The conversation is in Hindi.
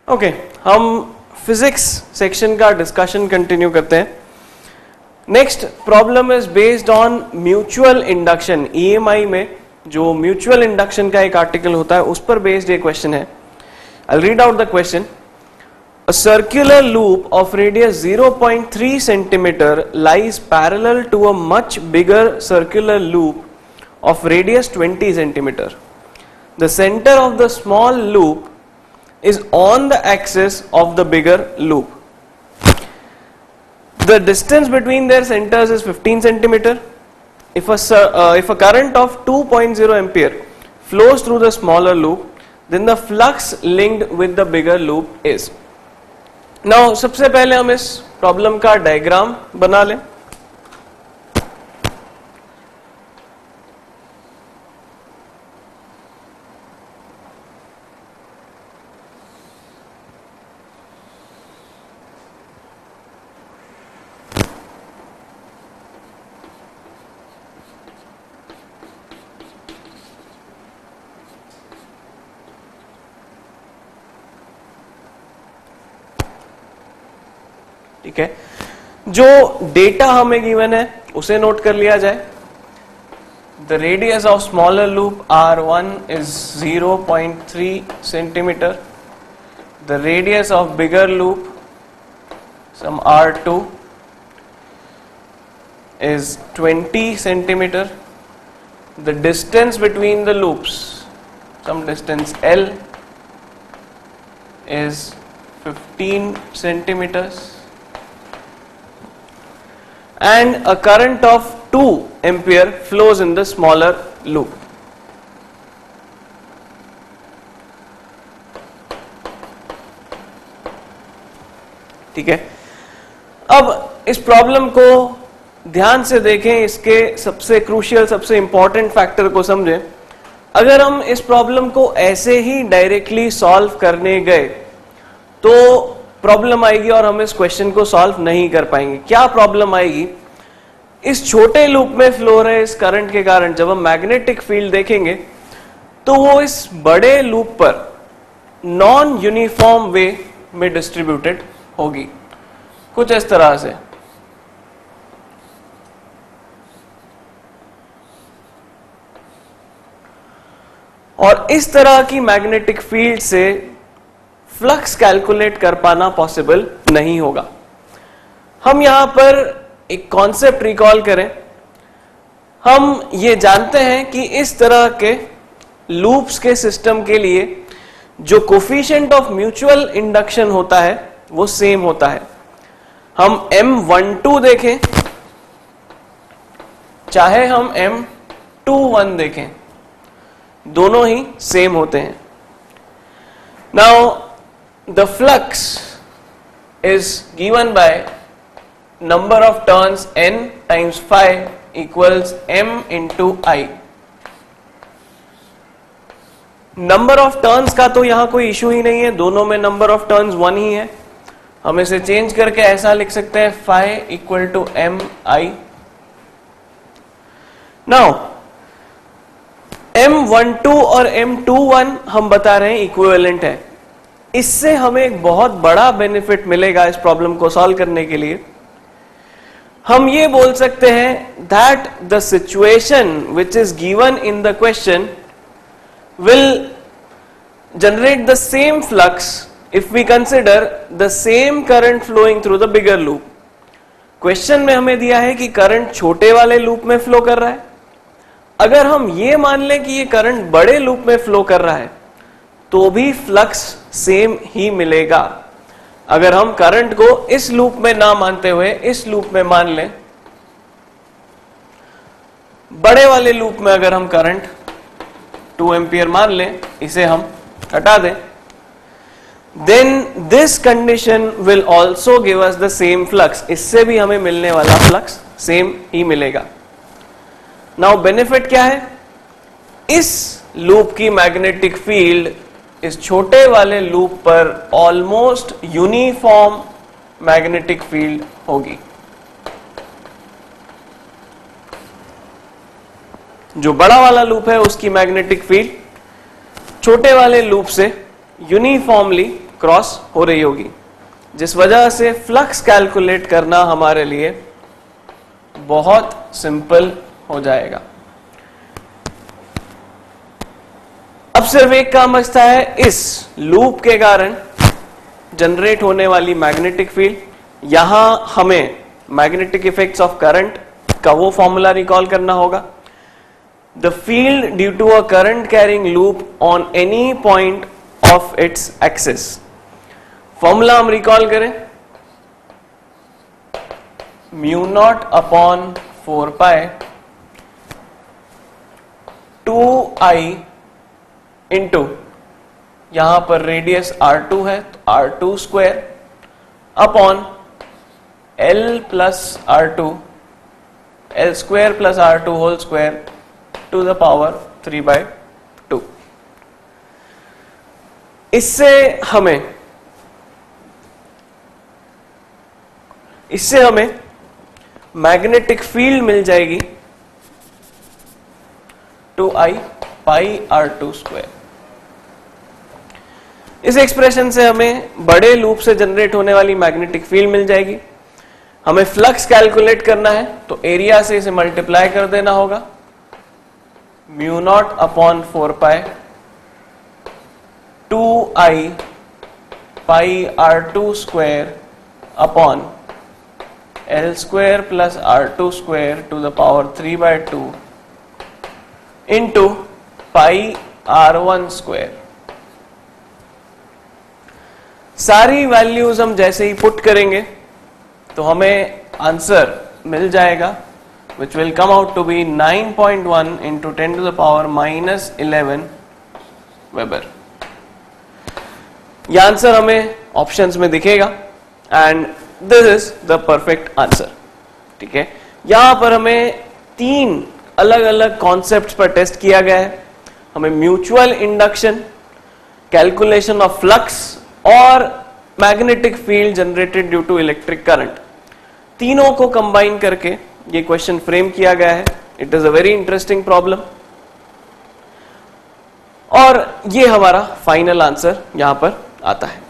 ओके, हम फिजिक्स सेक्शन का डिस्कशन कंटिन्यू करते हैं. Next problem is based on mutual induction. EMI में जो म्यूचुअल इंडक्शन का एक आर्टिकल होता है उस पर बेस्ड ये क्वेश्चन है. I read out the question. A circular loop of radius 0.3 centimeter lies parallel to a much bigger circular loop of radius 20 centimeter. The center of the small loop is on the axis of the bigger loop. The distance between their centers is 15 centimeter. If a current of 2.0 ampere flows through the smaller loop, then the flux linked with the bigger loop is. Now सबसे पहले हम इस प्रॉब्लम का डायग्राम बना लें. ठीक है, जो डेटा हमें गिवन है उसे नोट कर लिया जाए. The radius of smaller loop R1 is 0.3 centimetre. The radius of bigger loop some R2 is 20 centimeter. The distance between the loops, some distance L, is 15 centimeters. And a current of 2 ampere flows in the smaller loop. ठीक है, अब इस प्रॉब्लम को ध्यान से देखें, इसके सबसे क्रूशियल सबसे इंपॉर्टेंट फैक्टर को समझें. अगर हम इस प्रॉब्लम को ऐसे ही डायरेक्टली सॉल्व करने गए तो प्रॉब्लम आएगी और हम इस क्वेश्चन को सॉल्व नहीं कर पाएंगे. क्या प्रॉब्लम आएगी? इस छोटे लूप में फ्लो हो रहे इस करंट के कारण जब हम मैग्नेटिक फील्ड देखेंगे तो वो इस बड़े लूप पर नॉन यूनिफॉर्म वे में डिस्ट्रीब्यूटेड होगी, कुछ इस तरह से. और इस तरह की मैग्नेटिक फील्ड से फ्लक्स कैलकुलेट कर पाना पॉसिबल नहीं होगा. हम यहां पर एक कॉन्सेप्ट रिकॉल करें. हम ये जानते हैं कि इस तरह के लूप्स के सिस्टम के लिए जो कोफिशिएंट ऑफ म्यूचुअल इंडक्शन होता है वो सेम होता है. हम M12 देखें चाहे हम M21 देखें, दोनों ही सेम होते हैं. Now the flux is given by number of turns n times phi equals m into I. Number of turns का तो यहां कोई इशू ही नहीं है, दोनों में नंबर ऑफ टर्न्स 1 ही है. हम इसे चेंज करके ऐसा लिख सकते हैं phi equal to m I. Now M12 और M21 हम बता रहे हैं इक्विवेलेंट है. इससे हमें एक बहुत बड़ा बेनिफिट मिलेगा इस प्रॉब्लम को सॉल्व करने के लिए. हम ये बोल सकते हैं that the situation which is given in the question will generate the same flux if we consider the same current flowing through the bigger loop. Question में हमें दिया है कि करंट छोटे वाले लूप में फ्लो कर रहा है. अगर हम ये मान लें कि ये करंट बड़े लूप में फ्लो कर रहा है तो भी फ्लक्स सेम ही मिलेगा. अगर हम करंट को इस लूप में ना मानते हुए इस लूप में मान लें, बड़े वाले लूप में अगर हम करंट 2 एम्पियर मान लें, इसे हम हटा दें, then this condition will also give us the same flux. इससे भी हमें मिलने वाला फ्लक्स सेम ही मिलेगा. नाउ बेनिफिट क्या है? इस लूप की मैग्नेटिक फील्ड इस छोटे वाले लूप पर ऑलमोस्ट यूनिफॉर्म मैग्नेटिक फील्ड होगी. जो बड़ा वाला लूप है उसकी मैग्नेटिक फील्ड छोटे वाले लूप से यूनिफॉर्मली क्रॉस हो रही होगी, जिस वजह से फ्लक्स कैलकुलेट करना हमारे लिए बहुत सिंपल हो जाएगा। अब सिर्फ एक काम बचता है, इस लूप के कारण जनरेट होने वाली मैग्नेटिक फील्ड, यहां हमें मैग्नेटिक इफेक्ट्स ऑफ करंट का वो फॉर्मूला रिकॉल करना होगा। The field due to a current carrying loop on any point of its axis. Formula हम रिकॉल करें, mu naught upon 4 pi 2i into, यहां पर रेडियस R2 है तो R2 square upon L plus R2, L square plus R2 whole square to the power 3/2। इससे हमें मैग्नेटिक फील्ड मिल जाएगी 2i पाई R2 स्क्वायर। इस एक्सप्रेशन से हमें बड़े लूप से जनरेट होने वाली मैग्नेटिक फील्ड मिल जाएगी। हमें फ्लक्स कैलकुलेट करना है तो एरिया से इसे मल्टीप्लाई कर देना होगा, mu naught upon 4 pi 2i pi R2 square upon L square plus R2 square to the power 3/2 into pi R1 square. सारी वैल्यूज हम जैसे ही पुट करेंगे तो हमें आंसर मिल जाएगा, which will come out to be 9.1 into 10 to the power minus 11 weber. यह आंसर हमें ऑप्शंस में दिखेगा and this is the perfect answer. ठीक है, यहां पर हमें 3 अलग अलग कॉन्सेप्ट्स पर टेस्ट किया गया है। हमें mutual induction, calculation of flux और magnetic field generated due to electric current, तीनों को कंबाइन करके ये क्वेश्चन फ्रेम किया गया है। It is a very interesting problem और ये हमारा फाइनल आंसर यहां पर आता है।